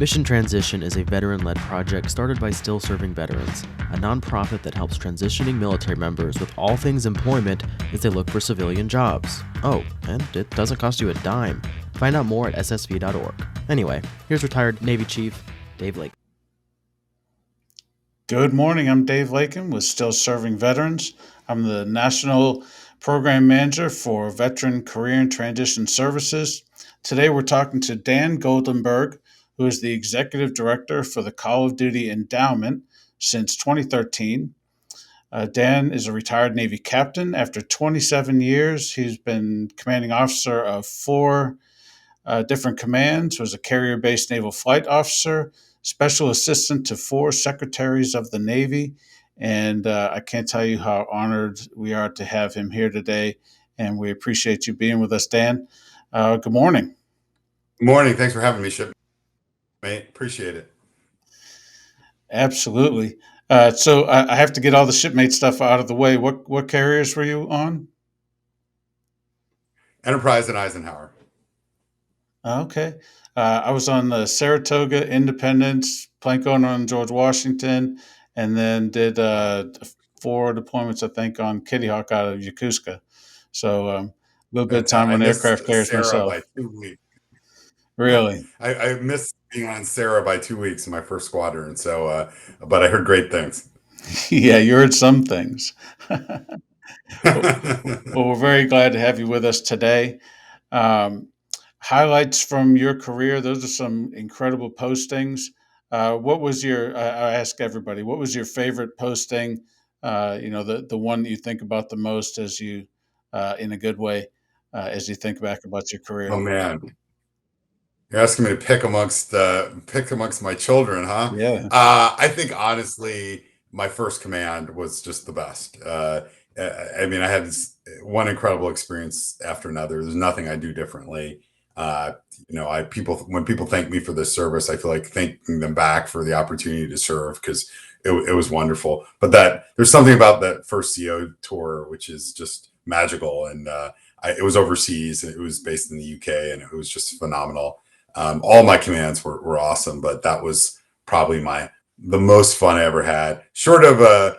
Mission Transition is a veteran-led project started by Still Serving Veterans, a nonprofit that helps transitioning military members with all things employment as they look for civilian jobs. Oh, and it doesn't cost you a dime. Find out more at ssv.org. Anyway, here's retired Navy Chief Dave Lake. Good morning. I'm Dave Lakin with Still Serving Veterans. I'm the National Program Manager for Veteran Career and Transition Services. Today we're talking to Dan Goldenberg, who is the Executive Director for the Call of Duty Endowment since 2013. Dan is a retired Navy captain. After 27 years, he's been commanding officer of four different commands, was a carrier-based naval flight officer, special assistant to four secretaries of the Navy, and I can't tell you how honored we are to have him here today, and we appreciate you being with us, Dan. Good morning. Morning. Thanks for having me, shipmate. Appreciate it. Absolutely. So I have to get all the shipmate stuff out of the way. What carriers were you on? Enterprise and Eisenhower. Okay. I was on the Saratoga, Independence, Planko on George Washington, and then did four deployments, I think, on Kitty Hawk out of Yokosuka. So a little bit of time I on missed aircraft carriers Sarah myself. by 2 weeks. Really? I missed being on Sarah by 2 weeks in my first squadron. So, but I heard great things. Yeah, you heard some things. Well, we're very glad to have you with us today. Um, Highlights from your career. Those are some incredible postings. What was your? I ask everybody. What was your favorite posting? The one that you think about the most as you, in a good way, as you think back about your Oh career. man, you're asking me to pick amongst my children, huh? Yeah. I think honestly, my first command was just the best. I mean, I had one incredible experience after another. There's nothing I do differently. Uh, I people when people thank me for this service, I feel like thanking them back for the opportunity to serve because it was wonderful. But that there's something about that first CO tour which is just magical, and it was overseas. It was based in the UK, and it was just phenomenal. All my commands were awesome, but that was probably the most fun I ever had, short of a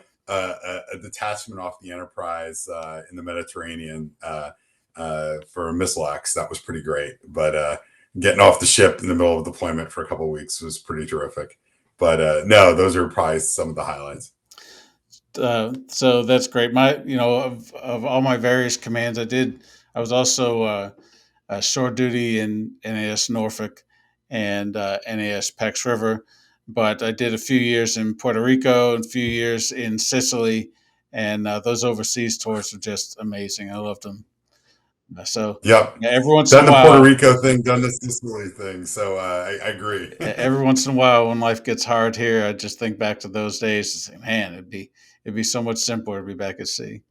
detachment off the Enterprise in the Mediterranean for a missile X. That was pretty great, but getting off the ship in the middle of deployment for a couple of weeks was pretty terrific. But no, those are probably some of the highlights. So that's great. Of all my various commands, I was also shore duty in NAS Norfolk and NAS Pax River, but I did a few years in Puerto Rico and a few years in Sicily, and those overseas tours were just amazing. I loved them. So Yep. yeah, every once in Done a the Puerto while, Rico thing, done the Sicily thing. So I agree. every once in a while, when life gets hard here, I just think back to those days and say, "Man, it'd be so much simpler to be back at sea."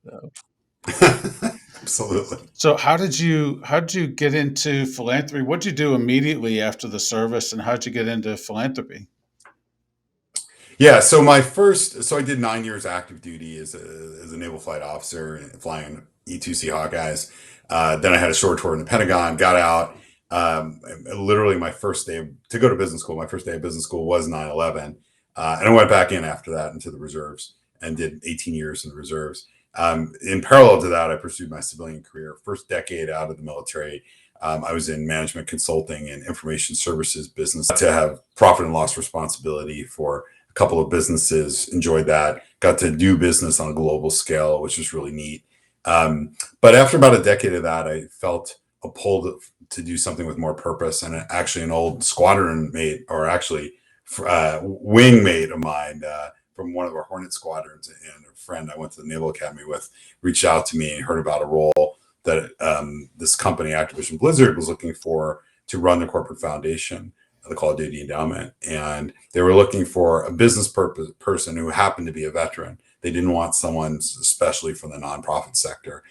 So, Absolutely. so how did you get into philanthropy? What did you do immediately after the service, and how did you get into philanthropy? Yeah, so I did 9 years active duty as a naval flight officer flying E-2C Hawkeyes. Then I had a short tour in the Pentagon, got out. Literally my first day to go to business school, my first day of business school was 9/11. And I went back in after that into the reserves and did 18 years in the reserves. In parallel to that, I pursued my civilian career. First decade out of the military, I was in management consulting and information services business to have profit and loss responsibility for a couple of businesses. Enjoyed that. Got to do business on a global scale, which was really neat. But after about a decade of that, I felt a pull to do something with more purpose. And actually, an old squadron mate, or actually wing mate of mine from one of our Hornet squadrons, and a friend I went to the Naval Academy with, reached out to me and heard about a role that this company, Activision Blizzard, was looking for to run the corporate foundation, the Call of Duty Endowment. And they were looking for a business person who happened to be a veteran. They didn't want someone especially from the nonprofit sector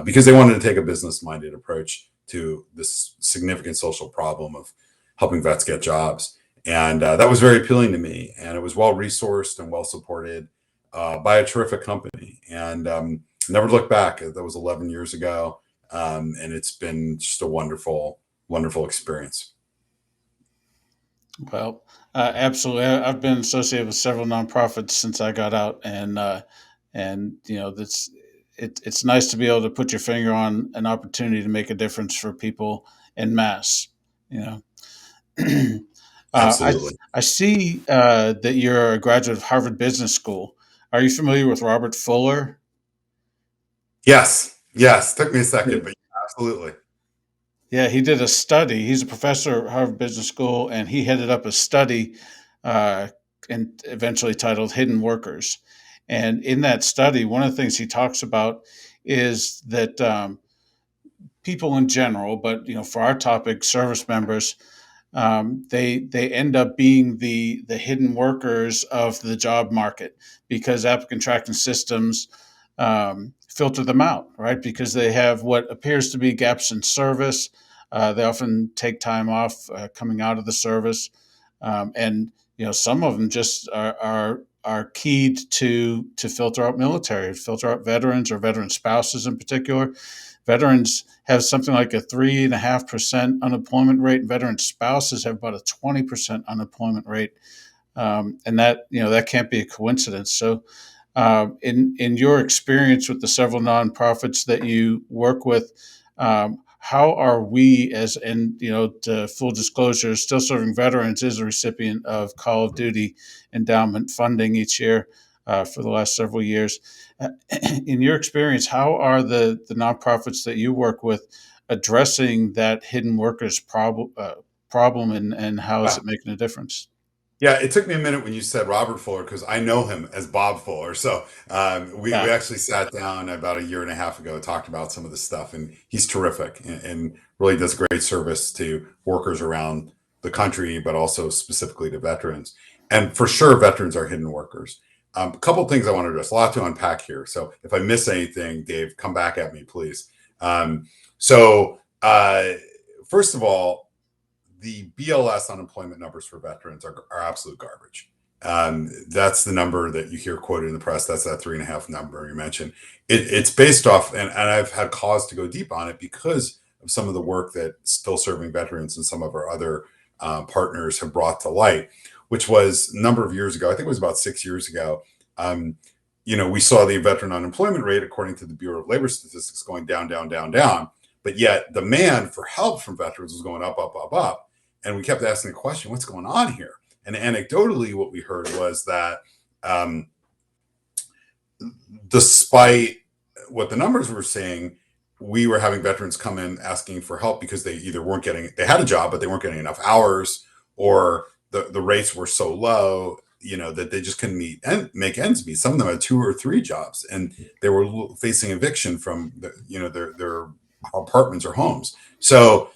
because they wanted to take a business-minded approach to this significant social problem of helping vets get jobs. And that was very appealing to me. And it was well-resourced and well-supported by a terrific company. And never looked back. That was 11 years ago. And it's been just a wonderful, wonderful experience. Well, absolutely. I've been associated with several nonprofits since I got out, and that's it's nice to be able to put your finger on an opportunity to make a difference for people en masse. You know, I Absolutely. I see that you're a graduate of Harvard Business School. Are you familiar with Robert Fuller? Yes. Yes. Took me a second, but yeah, absolutely. Yeah, he did a study. He's a professor at Harvard Business School, and he headed up a study, uh, and eventually titled "Hidden Workers." And in that study, one of the things he talks about is that people in general, but for our topic, service members, they end up being the hidden workers of the job market because applicant tracking systems filter them out, right? Because they have what appears to be gaps in service. They often take time off coming out of the service, and some of them just are keyed to filter out military, filter out veterans or veteran spouses in particular. Veterans have something like a 3.5% unemployment rate, and veteran spouses have about a 20% unemployment rate, and that can't be a coincidence. So, in your experience with the several nonprofits that you work with, how are we as and to full disclosure, Still Serving Veterans is a recipient of Call of Duty endowment funding each year for the last several years. Uh, in your experience, how are the nonprofits that you work with addressing that hidden workers problem, and how is Yeah. it making a difference? Yeah, it took me a minute when you said Robert Fuller because I know him as Bob Fuller. So we Yeah. actually sat down about a year and a half ago, talked about some of this stuff, and he's terrific and really does great service to workers around the country, but also specifically to veterans. And for sure, veterans are hidden workers. A couple things I want to address, a lot to unpack here. So if I miss anything, Dave, come back at me, please. So first of all, the BLS unemployment numbers for veterans are absolute garbage. That's the number that you hear quoted in the press. That's that 3.5 number you mentioned. It's based off, and I've had cause to go deep on it because of some of the work that Still Serving Veterans and some of our other partners have brought to light, which was a number of years ago. I think it was about 6 years ago. Um, we saw the veteran unemployment rate, according to the Bureau of Labor Statistics, going down, down, down, down. But yet demand for help from veterans was going up, up, up, up. And we kept asking the question, what's going on here? And anecdotally, what we heard was that um, despite what the numbers were saying, we were having veterans come in asking for help because they either they had a job, but they weren't getting enough hours, or the rates were so low, that they just couldn't make ends meet. Some of them had 2 or 3 jobs, and they were facing eviction from their apartments or homes. So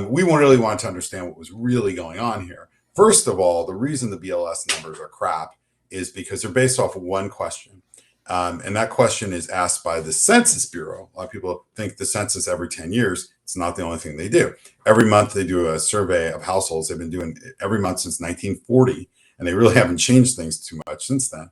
we really wanted to understand what was really going on here. First of all, the reason the BLS numbers are crap is because they're based off of one question. And that question is asked by the Census Bureau. A lot of people think the census every 10 years. It's not the only thing they do. Every month they do a survey of households. They've been doing it every month since 1940, and they really haven't changed things too much since then.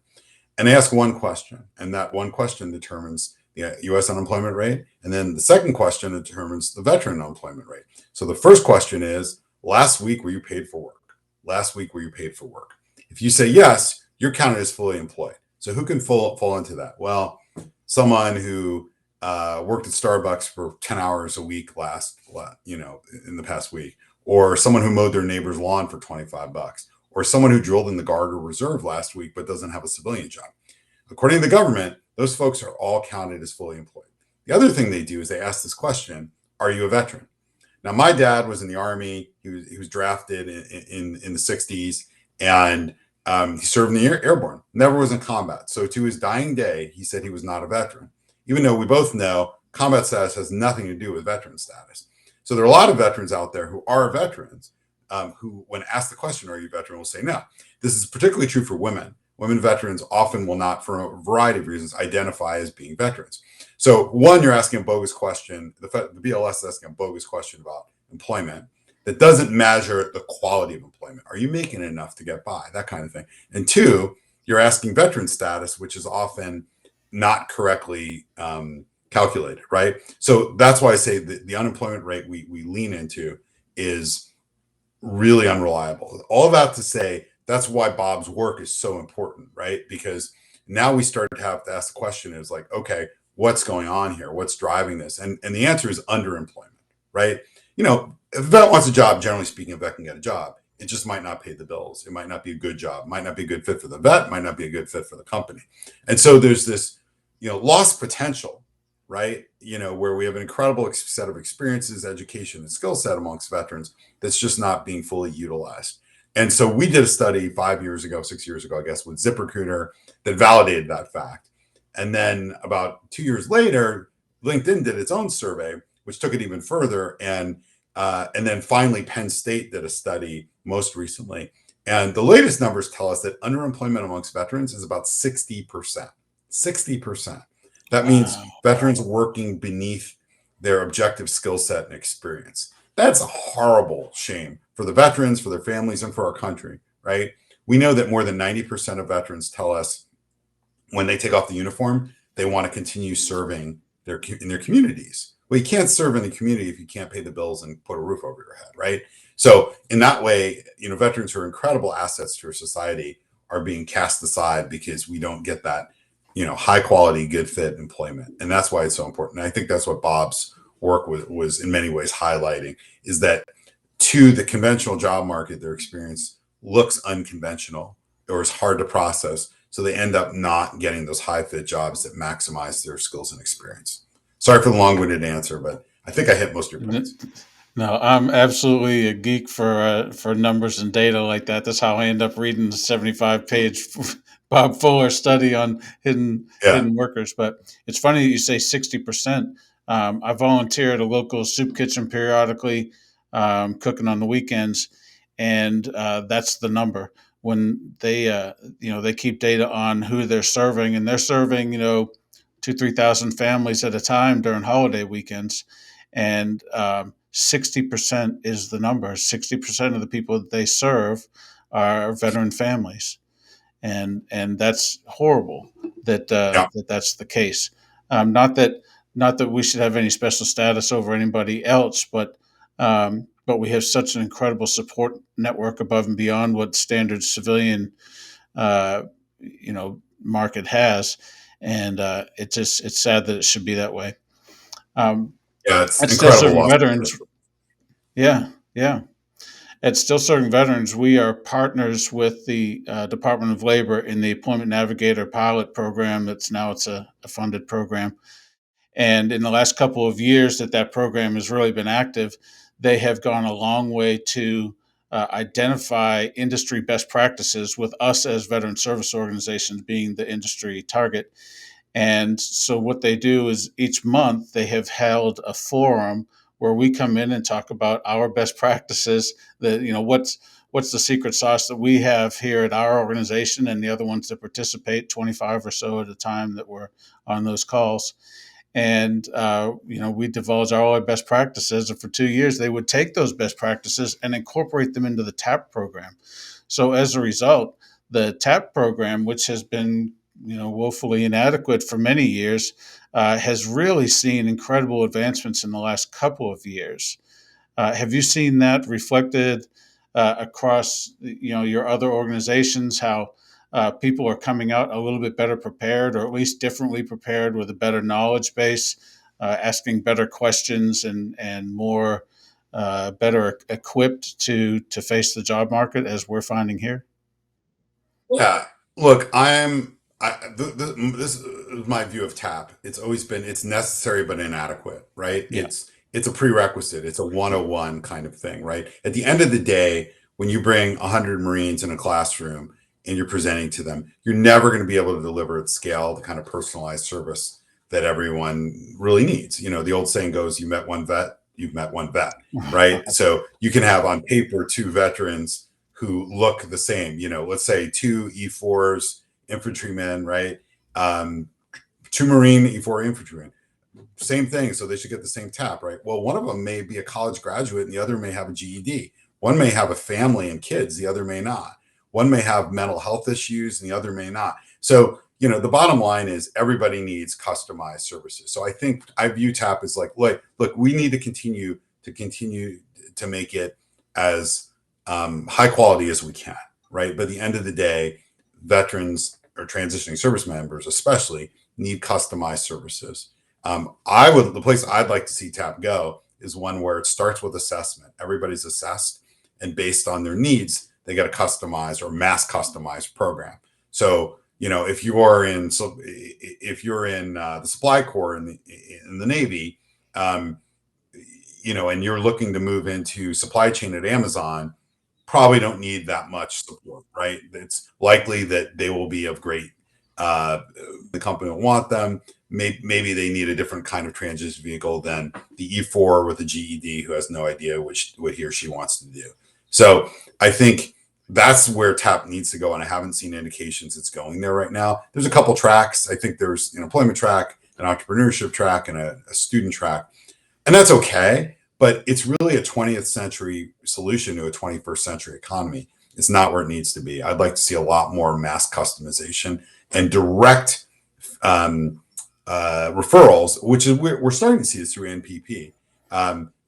And they ask one question, and that one question determines the U.S. unemployment rate. And then the second question determines the veteran unemployment rate. So the first question is, last week, were you paid for work? Last week, were you paid for work? If you say yes, you're counted as fully employed. So who can fall into that? Well, someone who worked at Starbucks for 10 hours a week in the past week, or someone who mowed their neighbor's lawn for $25, or someone who drilled in the Guard or Reserve last week but doesn't have a civilian job. According to the government, those folks are all counted as fully employed. The other thing they do is they ask this question: are you a veteran? Now, my dad was in the Army. He was drafted in the 60s, and he served in the airborne, never was in combat. So to his dying day, he said he was not a veteran, even though we both know combat status has nothing to do with veteran status. So there are a lot of veterans out there who are veterans, who, when asked the question, are you a veteran, will say no. This is particularly true for women. Women veterans often will not, for a variety of reasons, identify as being veterans. So one, you're asking a bogus question. The BLS is asking a bogus question about employment that doesn't measure the quality of employment. Are you making enough to get by? That kind of thing. And two, you're asking veteran status, which is often not correctly calculated, right? So that's why I say the unemployment rate we lean into is really unreliable. All that to say, that's why Bob's work is so important, right? Because now we start to have to ask the question is like, okay, what's going on here? What's driving this? And the answer is underemployment, right? If a vet wants a job, generally speaking, a vet can get a job. It just might not pay the bills. It might not be a good job. It might not be a good fit for the vet. It might not be a good fit for the company. And so there's this, lost potential, right? Where we have an incredible set of experiences, education, and skill set amongst veterans that's just not being fully utilized. And so we did a study 5 years ago, 6 years ago, I guess, with ZipRecruiter that validated that fact. And then about 2 years later, LinkedIn did its own survey, which took it even further. And then finally, Penn State did a study most recently. And the latest numbers tell us that underemployment amongst veterans is about 60%. 60%. That means Wow. veterans working beneath their objective skill set and experience. That's a horrible shame for the veterans, for their families, and for our country, right? We know that more than 90% of veterans tell us when they take off the uniform, they want to continue serving in their communities. Well, you can't serve in the community if you can't pay the bills and put a roof over your head, right? So in that way, veterans who are incredible assets to our society are being cast aside because we don't get that, high quality, good fit employment. And that's why it's so important. And I think that's what Bob's work was in many ways highlighting, is that to the conventional job market, their experience looks unconventional or is hard to process. So they end up not getting those high fit jobs that maximize their skills and experience. Sorry for the long winded answer, but I think I hit most of your points. No, I'm absolutely a geek for numbers and data like that. That's how I end up reading the 75-page Bob Fuller study on Yeah. hidden workers. But it's funny that you say 60%. I volunteer at a local soup kitchen periodically, cooking on the weekends, and that's the number. When they keep data on who they're serving, and they're serving 2,000-3,000 families at a time during holiday weekends, and 60% is the number. 60% of the people that they serve are veteran families, and that's horrible Yeah. that's the case. Not that we should have any special status over anybody else, but we have such an incredible support network above and beyond what standard civilian uh, market has, and it's sad that it should be that way. Um, Yeah. It's at Still incredible Serving loss. Veterans, yeah, yeah. At Still Serving Veterans, we are partners with the Department of Labor in the Employment Navigator pilot program. It's a funded program, and in the last couple of years that program has really been active, they have gone a long way to identify industry best practices, with us as veteran service organizations being the industry target. And so what they do is each month they have held a forum where we come in and talk about our best practices, what's the secret sauce that we have here at our organization and the other ones that participate, 25 or so at a time that we're on those calls. And we divulge all our best practices, and for 2 years they would take those best practices and incorporate them into the TAP program. So as a result, the TAP program, which has been woefully inadequate for many years, has really seen incredible advancements in the last couple of years. Have you seen that reflected across your other organizations? How people are coming out a little bit better prepared, or at least differently prepared, with a better knowledge base, asking better questions, and more better equipped to face the job market, as we're finding here? Yeah. Look, this is my view of TAP. It's always been, it's necessary but inadequate, right? Yeah. It's a prerequisite. It's a 101 kind of thing, right? At the end of the day, when you bring 100 Marines in a classroom and you're presenting to them, you're never going to be able to deliver at scale the kind of personalized service that everyone really needs. The old saying goes, you met one vet, you've met one vet, right? So you can have on paper two veterans who look the same. Let's say two E4s infantrymen, right? Two Marine E4 infantrymen, same thing. So they should get the same TAP, right? Well, one of them may be a college graduate and the other may have a GED. One may have a family and kids, the other may not. One may have mental health issues and the other may not. So, the bottom line is everybody needs customized services. So I view TAP as like, look, we need to continue to make it as high quality as we can, right? But at the end of the day, veterans or transitioning service members, especially, need customized services. The place I'd like to see TAP go is one where it starts with assessment. Everybody's assessed, and based on their needs, they get a customized or mass customized program. So, if you're in the supply corps in the Navy, um, and you're looking to move into supply chain at Amazon, probably don't need that much support, right? It's likely that they will be of great. The company will want them. Maybe they need a different kind of transition vehicle than the E4 with a GED who has no idea what he or she wants to do. So I think that's where TAP needs to go, and I haven't seen indications it's going there right now. There's a couple tracks. I think there's an employment track, an entrepreneurship track, and a student track, and that's okay. But it's really a 20th century solution to a 21st century economy. It's not where it needs to be. I'd like to see a lot more mass customization and direct referrals, which is we're starting to see this through NPP,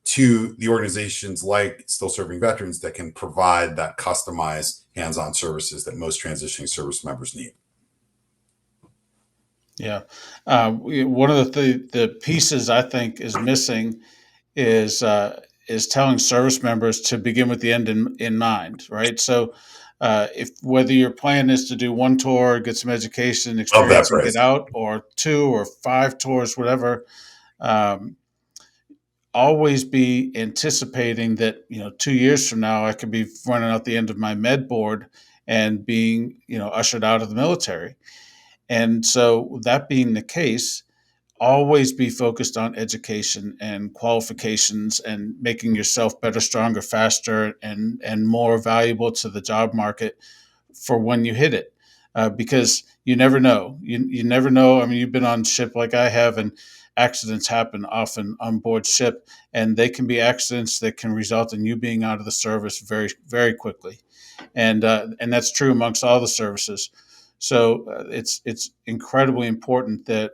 to the organizations like Still Serving Veterans that can provide that customized hands-on services that most transitioning service members need. Yeah. One of the pieces I think is missing is telling service members to begin with the end in mind, right? So, if whether your plan is to do one tour, get some education, Love that experience, and get phrase. out, or 2 or 5 tours, whatever, um, always be anticipating that 2 years from now I could be running out the end of my med board and being ushered out of the military. And so that being the case, always be focused on education and qualifications and making yourself better, stronger, faster, and more valuable to the job market for when you hit it. Because you never know. You never know. I mean, you've been on ship like I have, and accidents happen often on board ship, and they can be accidents that can result in you being out of the service very, very quickly. And that's true amongst all the services. So it's incredibly important that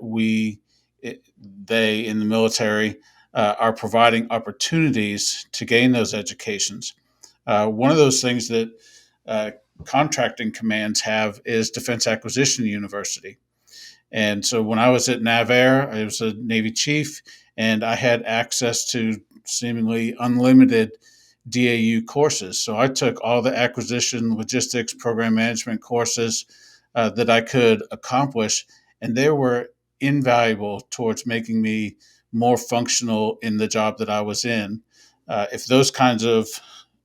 they in the military are providing opportunities to gain those educations. One of those things that uh, contracting commands have is Defense Acquisition University. And so when I was at NavAir, I was a Navy chief, and I had access to seemingly unlimited DAU courses. So I took all the acquisition, logistics, program management courses that I could accomplish, and they were invaluable towards making me more functional in the job that I was in. If those kinds of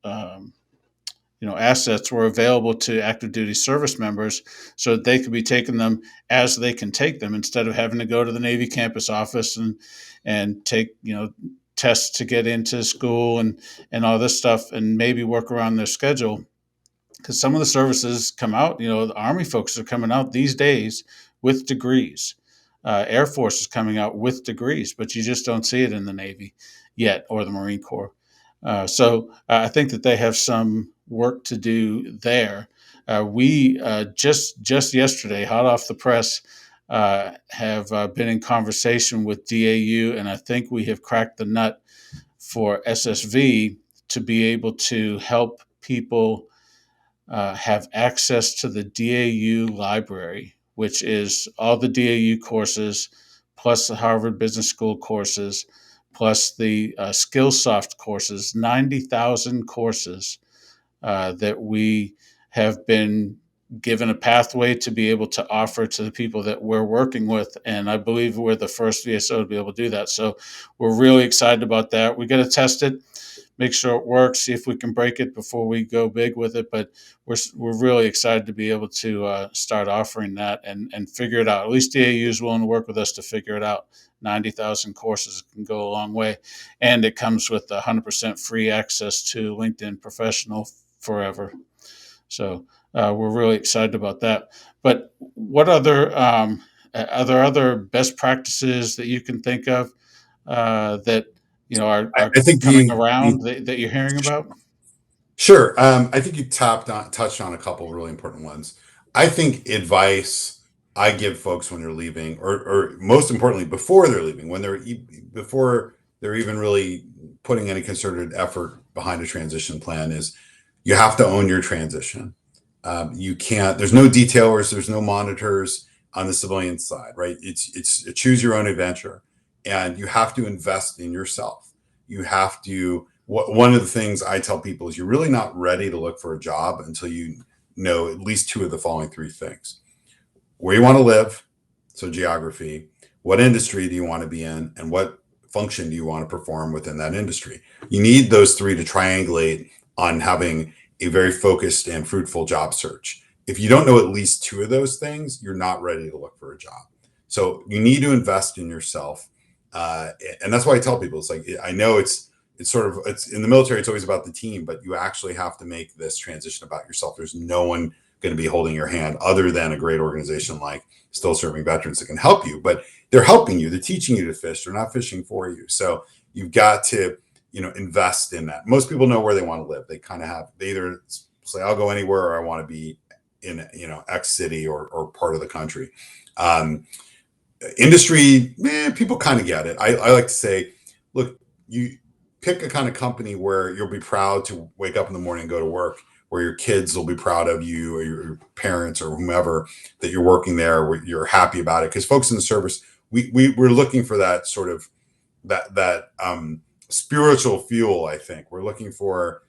um, assets were available to active duty service members so that they could be taking them as they can take them instead of having to go to the Navy campus office and take tests to get into school and all this stuff and maybe work around their schedule, because some of the services come out, the Army folks are coming out these days with degrees. Air Force is coming out with degrees, but you just don't see it in the Navy yet, or the Marine Corps. So I think that they have some work to do there. We just yesterday, hot off the press, have been in conversation with DAU, and I think we have cracked the nut for SSV to be able to help people have access to the DAU library, which is all the DAU courses, plus the Harvard Business School courses, plus the Skillsoft courses, 90,000 courses that we have been given a pathway to be able to offer to the people that we're working with. And I believe we're the first VSO to be able to do that. So we're really excited about that. We got to test it, make sure it works, see if we can break it before we go big with it. But we're really excited to be able to start offering that and figure it out. At least DAU is willing to work with us to figure it out. 90,000 courses can go a long way. And it comes with 100% free access to LinkedIn Professional forever. So we're really excited about that. But what are there other best practices that you can think of that are I think coming the around that you're hearing about? Sure. I think you touched on a couple of really important ones. I think advice I give folks when they're leaving, or most importantly, before they're leaving, before they're even really putting any concerted effort behind a transition plan, is You have to own your transition. You can't. There's no detailers. There's no monitors on the civilian side, right? It's a choose your own adventure, and you have to invest in yourself. You have to. One of the things I tell people is you're really not ready to look for a job until you know at least two of the following three things: where you want to live, so geography, what industry do you want to be in, and what function do you want to perform within that industry. You need those three to triangulate on having a very focused and fruitful job search. If you don't know at least two of those things, you're not ready to look for a job. So you need to invest in yourself. And that's why I tell people, it's like, I know it's sort of, it's in the military, it's always about the team, but you actually have to make this transition about yourself. There's no one going to be holding your hand other than a great organization like Still Serving Veterans that can help you, but they're helping you. They're teaching you to fish. They're not fishing for you. So you've got to, invest in that. Most people know where they want to live. They kind of have, they either say, I'll go anywhere, or I want to be in, X city or part of the country. Industry, people kind of get it. I like to say, look, you pick a kind of company where you'll be proud to wake up in the morning and go to work, where your kids will be proud of you, or your parents or whomever, that you're working there, where you're happy about it. Because folks in the service, we're looking for that sort of that spiritual fuel. I think we're looking for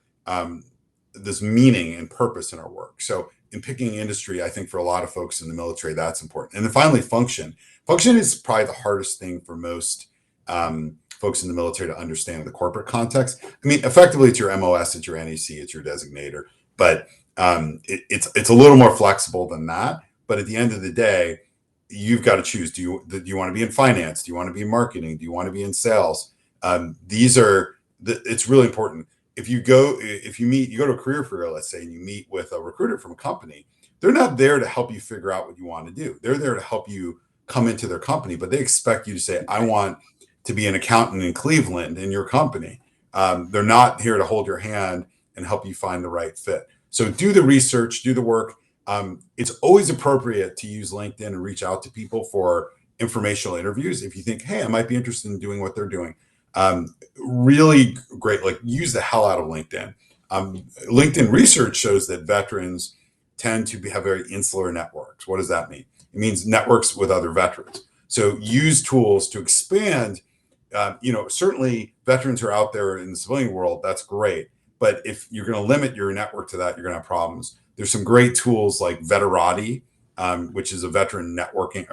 this meaning and purpose in our work. So in picking industry, I think for a lot of folks in the military, that's important. And then finally, function. Function is probably the hardest thing for most folks in the military to understand in the corporate context. I mean, effectively, it's your MOS, it's your NEC, it's your designator, but it's a little more flexible than that. But at the end of the day, you've got to choose. Do you want to be in finance? Do you want to be in marketing? Do you want to be in sales? It's really important. If you go to a career fair, let's say, and you meet with a recruiter from a company, they're not there to help you figure out what you want to do. They're there to help you come into their company, but they expect you to say, I want to be an accountant in Cleveland in your company. They're not here to hold your hand and help you find the right fit. So do the research, do the work. It's always appropriate to use LinkedIn and reach out to people for informational interviews. If you think, hey, I might be interested in doing what they're doing. Really great, like use the hell out of LinkedIn. LinkedIn research shows that veterans tend to have very insular networks. What does that mean? It means networks with other veterans. So use tools to expand. Certainly veterans who are out there in the civilian world, that's great. But if you're going to limit your network to that, you're going to have problems. There's some great tools like Veterati, which is a veteran networking,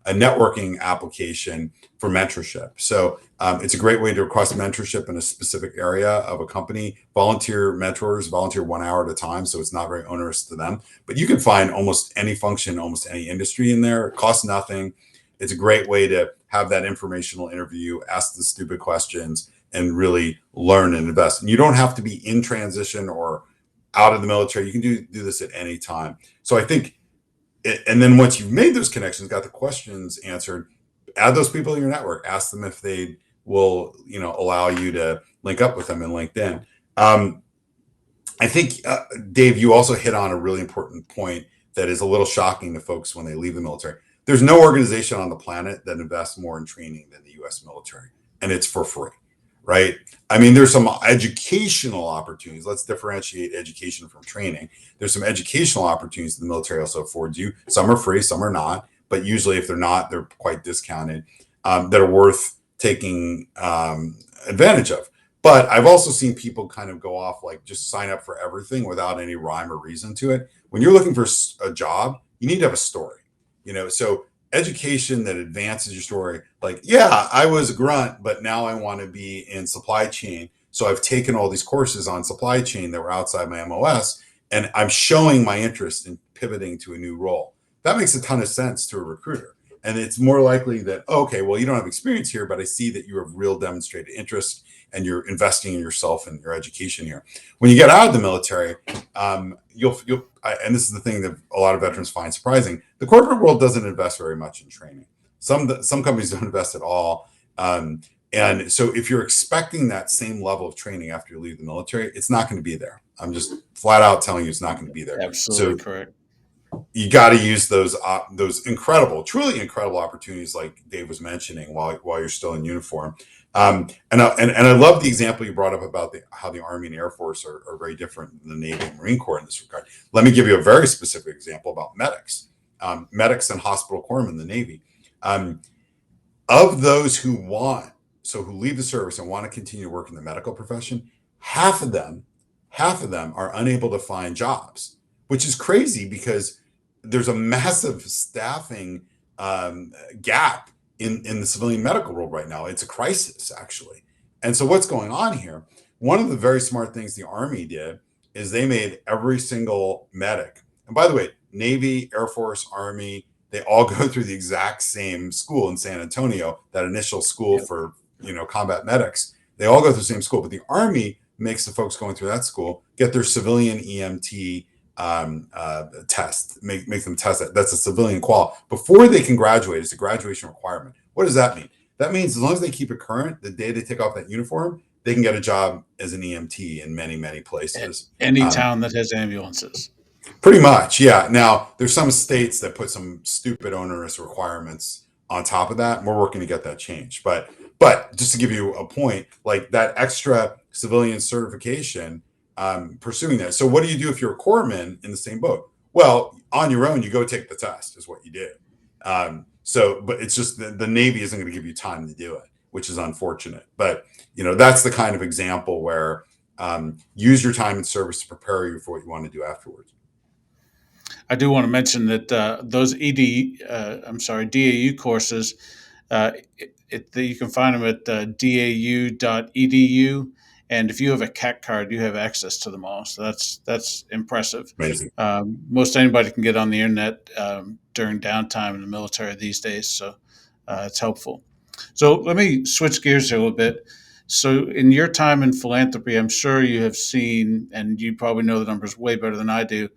a networking application for mentorship. So it's a great way to request mentorship in a specific area of a company. Volunteer mentors volunteer 1 hour at a time, so it's not very onerous to them. But you can find almost any function, almost any industry in there. It costs nothing. It's a great way to have that informational interview, ask the stupid questions, and really learn and invest. And you don't have to be in transition or out of the military. You can do this at any time. So I think, and then once you've made those connections, got the questions answered, add those people in your network. Ask them if they will, allow you to link up with them in LinkedIn. I think, Dave, you also hit on a really important point that is a little shocking to folks when they leave the military. There's no organization on the planet that invests more in training than the U.S. military, and it's for free, right? I mean, there's some educational opportunities. Let's differentiate education from training. There's some educational opportunities the military also affords you. Some are free, some are not, but usually if they're not, they're quite discounted, that are worth taking advantage of. But I've also seen people kind of go off, like just sign up for everything without any rhyme or reason to it. When you're looking for a job, you need to have a story. So education that advances your story, like, yeah, I was a grunt, but now I want to be in supply chain. So I've taken all these courses on supply chain that were outside my MOS, and I'm showing my interest in pivoting to a new role. That makes a ton of sense to a recruiter. And it's more likely that, okay, well, you don't have experience here, but I see that you have real demonstrated interest and you're investing in yourself and your education here. When you get out of the military, and this is the thing that a lot of veterans find surprising, the corporate world doesn't invest very much in training. Some companies don't invest at all. And so if you're expecting that same level of training after you leave the military, it's not going to be there. I'm just flat out telling you it's not going to be there. Absolutely correct. You got to use those incredible, truly incredible opportunities like Dave was mentioning while you're still in uniform. And I love the example you brought up about how the Army and Air Force are very different than the Navy and Marine Corps in this regard. Let me give you a very specific example about medics, medics and hospital corpsmen in the Navy. Um, of those who leave the service and want to continue to work in the medical profession, half of them, half of them are unable to find jobs, which is crazy because there's a massive staffing um, gap in the civilian medical world right now. It's a crisis, actually. And so what's going on here? One of the very smart things the Army did is they made every single medic, and by the way, Navy, Air Force, Army, they all go through the exact same school in San Antonio, that initial school Yep. for combat medics. They all go through the same school, but the Army makes the folks going through that school get their civilian EMT test, make them test that. That's a civilian qual before they can graduate. It's a graduation requirement. What does that mean? That means as long as they keep it current, the day they take off that uniform, they can get a job as an EMT in many, many places. Any Um, town that has ambulances. Pretty much, yeah. Now, there's some states that put some stupid onerous requirements on top of that, and we're working to get that changed. But just to give you a point, like that extra civilian certification, pursuing that. So, what do you do if you're a corpsman in the same boat? Well, on your own, you go take the test, is what you do. But it's just the Navy isn't going to give you time to do it, which is unfortunate. But that's the kind of example where use your time in service to prepare you for what you want to do afterwards. I do want to mention that those DAU courses, you can find them at dau.edu, and if you have a CAT card, you have access to them all. So that's impressive. Amazing. Most anybody can get on the internet during downtime in the military these days, so it's helpful. So let me switch gears here a little bit. So, in your time in philanthropy, I'm sure you have seen, and you probably know the numbers way better than I do,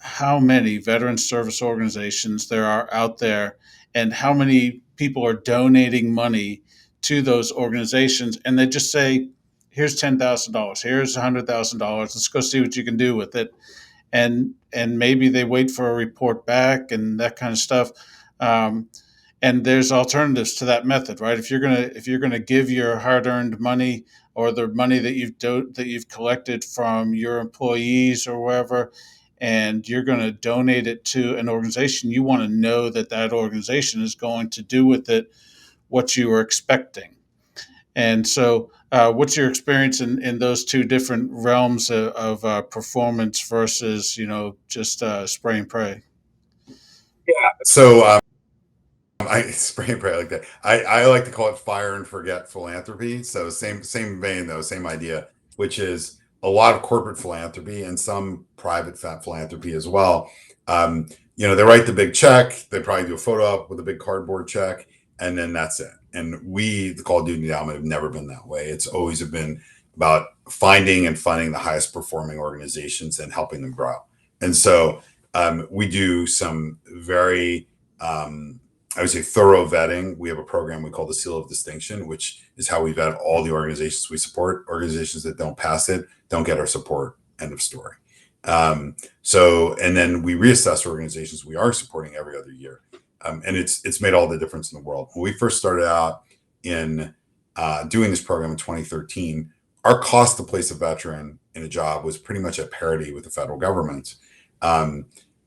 how many veteran service organizations there are out there and how many people are donating money to those organizations. And they just say, here's $10,000, here's $100,000, let's go see what you can do with it. And maybe they wait for a report back and that kind of stuff. Um, and there's alternatives to that method, right? If you're gonna give your hard-earned money or the money that you've collected from your employees or wherever, and you're going to donate it to an organization, you want to know that that organization is going to do with it what you were expecting. And so, what's your experience in those two different realms of performance versus, just spray and pray? So I spray and pray like that. I like to call it fire and forget philanthropy. So same vein though, same idea, which is a lot of corporate philanthropy and some private philanthropy as well. They write the big check. They probably do a photo op with a big cardboard check, and then that's it. And we, the Call of Duty Endowment, have never been that way. It's always been about finding and funding the highest performing organizations and helping them grow. And so we do some very I would say thorough vetting. We have a program we call the Seal of Distinction, which is how we vet all the organizations we support. Organizations that don't pass it don't get our support. End of story. And then we reassess organizations we are supporting every other year, and it's made all the difference in the world. When we first started out in doing this program in 2013, our cost to place a veteran in a job was pretty much at parity with the federal government.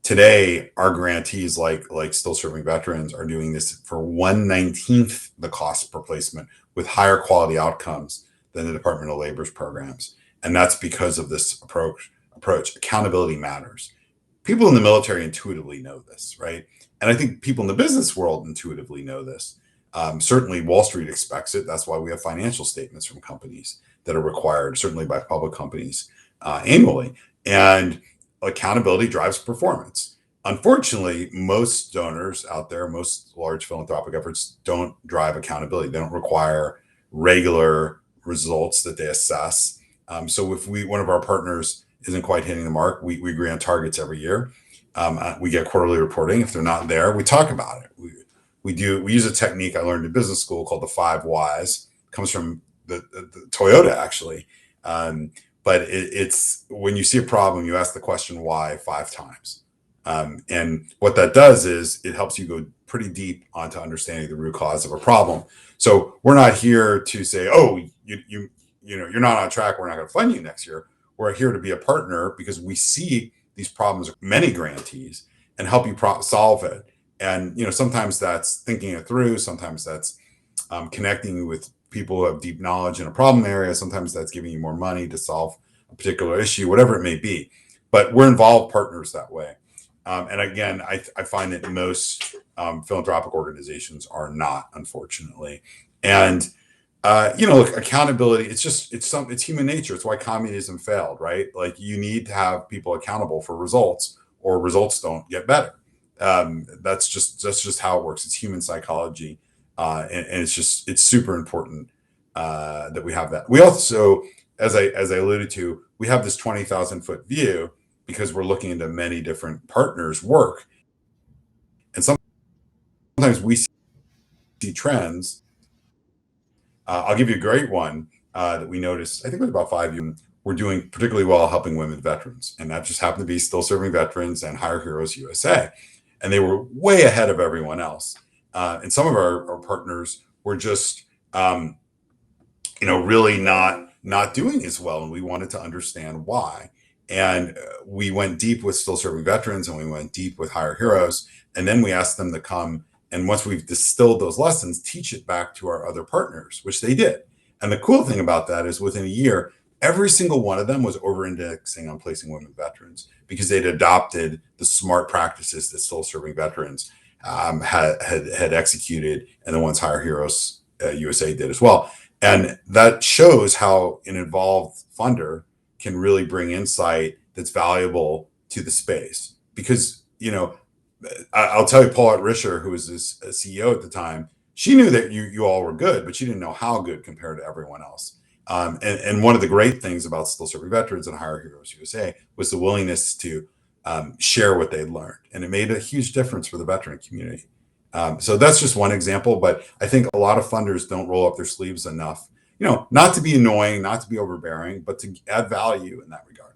Today, our grantees, like still serving veterans, are doing this for 1/19th the cost per placement with higher quality outcomes than the Department of Labor's programs. And that's because of this approach. Accountability matters. People in the military intuitively know this, right? And I think people in the business world intuitively know this. Certainly, Wall Street expects it. That's why we have financial statements from companies that are required, certainly by public companies, annually. And accountability drives performance. Unfortunately, most donors out there, most large philanthropic efforts don't drive accountability. They don't require regular results that they assess. So if one of our partners isn't quite hitting the mark, we agree on targets every year. We get quarterly reporting. If they're not there, we talk about it. We use a technique I learned in business school called the 5 whys. It comes from the Toyota, actually. But it's when you see a problem, you ask the question why 5 times. And what that does is it helps you go pretty deep onto understanding the root cause of a problem. So we're not here to say, oh, you're not on track, we're not going to fund you next year. We're here to be a partner because we see these problems, many grantees, and help you solve it. And sometimes that's thinking it through. Sometimes that's connecting with people who have deep knowledge in a problem area. Sometimes that's giving you more money to solve a particular issue, whatever it may be. But we're involved partners that way. And again, I find that most philanthropic organizations are not, unfortunately. And look, accountability, it's human nature. It's why communism failed, right? Like, you need to have people accountable for results, or results don't get better. That's just how it works. It's human psychology. And it's super important that we have that. We also, as I alluded to, we have this 20,000-foot view because we're looking into many different partners' work. And sometimes we see trends. I'll give you a great one that we noticed, I think it was about 5 years. We're doing particularly well helping women veterans. And that just happened to be Still Serving Veterans and Hire Heroes USA. And they were way ahead of everyone else. And some of our partners were just, really not doing as well. And we wanted to understand why. And we went deep with Still Serving Veterans, and we went deep with Hire Heroes. And then we asked them to come, and once we've distilled those lessons, teach it back to our other partners, which they did. And the cool thing about that is within a year, every single one of them was over-indexing on placing women veterans because they'd adopted the smart practices that Still Serving Veterans had executed, and the ones Hire Heroes USA did as well. And that shows how an involved funder can really bring insight that's valuable to the space. Because, I'll tell you, Paulette Risher, who was this CEO at the time, she knew that you all were good, but she didn't know how good compared to everyone else. And one of the great things about Still Serving Veterans and Hire Heroes USA was the willingness to share what they'd learned. And it made a huge difference for the veteran community. So that's just one example, but I think a lot of funders don't roll up their sleeves enough, not to be annoying, not to be overbearing, but to add value in that regard.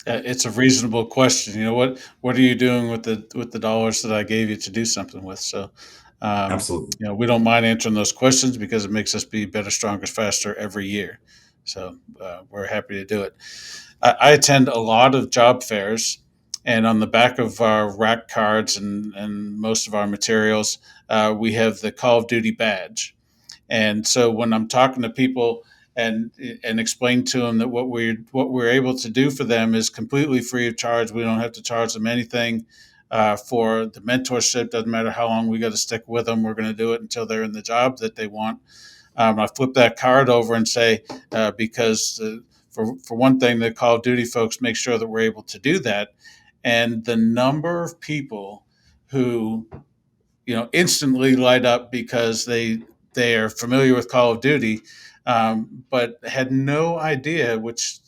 It's a reasonable question. What are you doing with the dollars that I gave you to do something with? So, Absolutely. we don't mind answering those questions because it makes us be better, stronger, faster every year. So we're happy to do it. I attend a lot of job fairs, and on the back of our rack cards and most of our materials, we have the Call of Duty badge. And so when I'm talking to people and explain to them that what we're able to do for them is completely free of charge, we don't have to charge them anything for the mentorship. Doesn't matter how long we got to stick with them. We're going to do it until they're in the job that they want. I flip that card over and say, because for one thing, the Call of Duty folks make sure that we're able to do that. And the number of people who, instantly light up because they are familiar with Call of Duty, but had no idea, which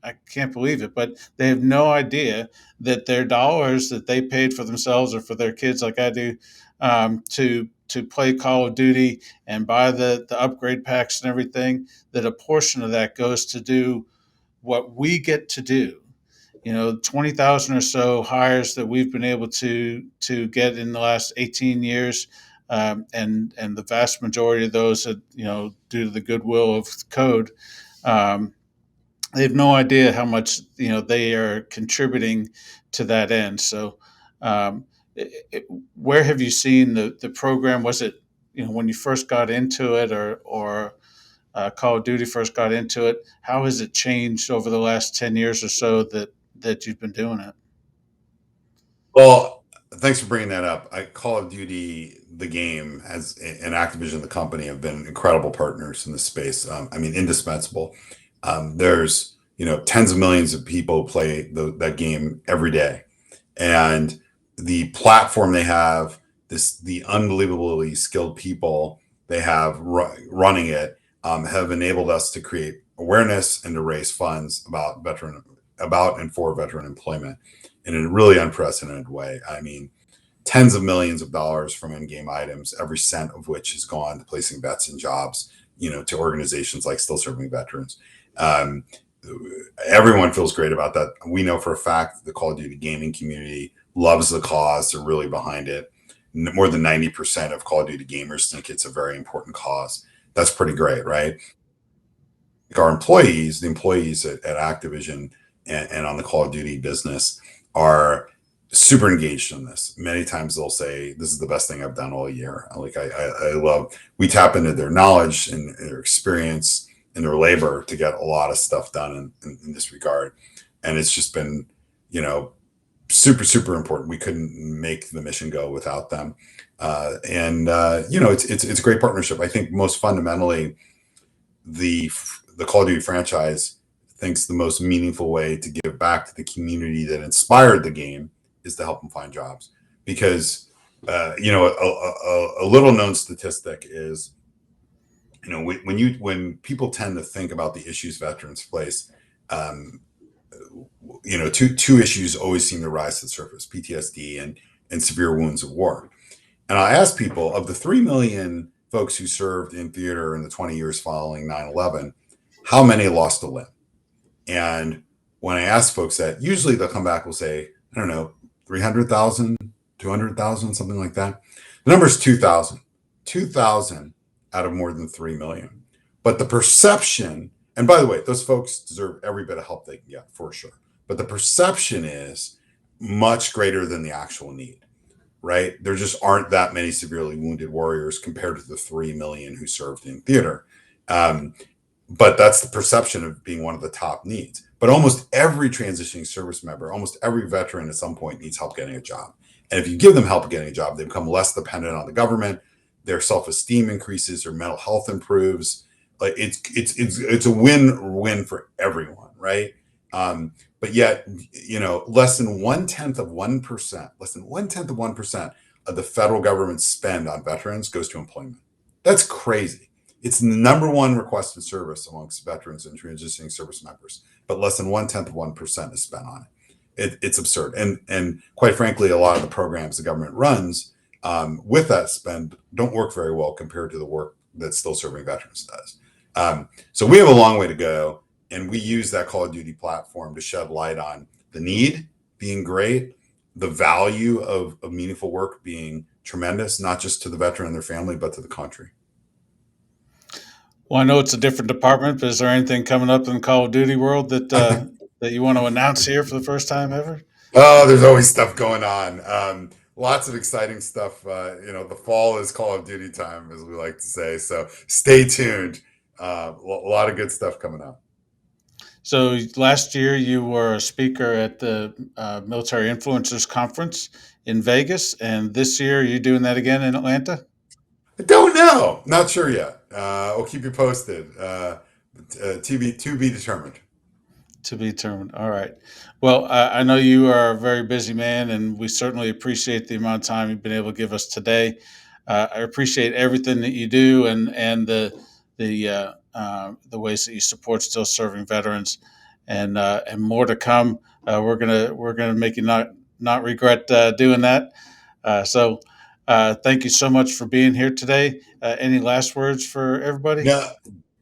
I can't believe it, but they have no idea that their dollars that they paid for themselves or for their kids, like I do, to play Call of Duty and buy the upgrade packs and everything, that a portion of that goes to do what we get to do. 20,000 or so hires that we've been able to get in the last 18 years. And the vast majority of those, due to the goodwill of code, they have no idea how much they are contributing to that end. So, where have you seen the program? Was it when you first got into it, or Call of Duty first got into it? How has it changed over the last 10 years or so that you've been doing it? Well, thanks for bringing that up. Call of Duty, the game, as and Activision, the company, have been incredible partners in this space. I mean, indispensable. There's tens of millions of people who play that game every day, and the platform they have, the unbelievably skilled people they have running it, have enabled us to create awareness and to raise funds about and for veteran employment in a really unprecedented way. I mean, tens of millions of dollars from in-game items, every cent of which has gone to placing vets in jobs, to organizations like Still Serving Veterans. Everyone feels great about that. We know for a fact the Call of Duty gaming community loves the cause. They're really behind it. More than 90% of Call of Duty gamers think it's a very important cause. That's pretty great, right? Our employees, the employees at Activision and on the Call of Duty business are super engaged in this. Many times they'll say, "This is the best thing I've done all year." I love, we tap into their knowledge and their experience and their labor to get a lot of stuff done in this regard. And it's just been, super important. We couldn't make the mission go without them. It's a great partnership. I think most fundamentally, the Call of Duty franchise thinks the most meaningful way to give back to the community that inspired the game is to help them find jobs. Because a little known statistic is, when people tend to think about the issues veterans face, two issues always seem to rise to the surface: PTSD and severe wounds of war. And I ask people, of the 3 million folks who served in theater in the 20 years following 9/11, how many lost a limb? And when I ask folks that, usually they'll come back and say, I don't know, 300,000, 200,000, something like that. The number is 2,000. 2,000 out of more than 3 million. But the perception, and by the way, those folks deserve every bit of help they can get, for sure. But the perception is much greater than the actual need, right? There just aren't that many severely wounded warriors compared to the 3 million who served in theater. But that's the perception of being one of the top needs. But almost every transitioning service member, almost every veteran at some point needs help getting a job. And if you give them help getting a job, they become less dependent on the government. Their self-esteem increases, their mental health improves. Like it's a win-win for everyone, right? But yet, less than 1/10 of the federal government spend on veterans goes to employment. That's crazy. It's the number one requested service amongst veterans and transitioning service members, but less than 1/10 is spent on it. It's absurd. And quite frankly, a lot of the programs the government runs with that spend don't work very well compared to the work that Still Serving Veterans does. So we have a long way to go, and we use that Call of Duty platform to shed light on the need being great, the value of meaningful work being tremendous, not just to the veteran and their family, but to the country. Well, I know it's a different department, but is there anything coming up in the Call of Duty world that you want to announce here for the first time ever? Oh, there's always stuff going on. Lots of exciting stuff. The fall is Call of Duty time, as we like to say. So stay tuned. A lot of good stuff coming up. So last year you were a speaker at the Military Influencers Conference in Vegas, and this year you're doing that again in Atlanta? I don't know. Not sure yet. I'll keep you posted. To be determined. To be determined. All right. Well, I know you are a very busy man, and we certainly appreciate the amount of time you've been able to give us today. I appreciate everything that you do and the ways that you support still serving veterans, and more to come. We're gonna make you not regret doing that. Thank you so much for being here today. Any last words for everybody? No,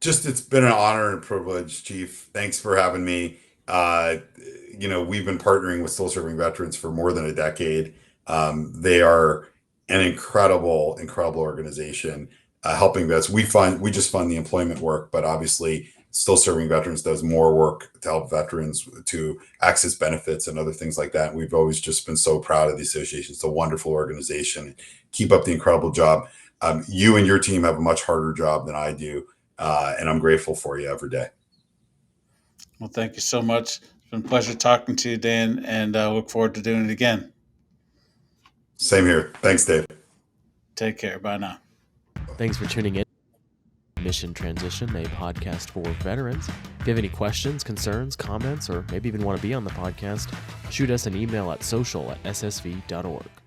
just it's been an honor and a privilege, Chief. Thanks for having me. We've been partnering with Still Serving Veterans for more than a decade. They are an incredible, incredible organization helping vets. We just fund the employment work, but obviously Still Serving Veterans does more work to help veterans to access benefits and other things like that. We've always just been so proud of the association. It's a wonderful organization. Keep up the incredible job. You and your team have a much harder job than I do, and I'm grateful for you every day. Well, thank you so much. It's been a pleasure talking to you, Dan, and I look forward to doing it again. Same here. Thanks, Dave. Take care. Bye now. Thanks for tuning in. Mission Transition, a podcast for veterans. If you have any questions, concerns, comments, or maybe even want to be on the podcast, shoot us an email at social@ssv.org.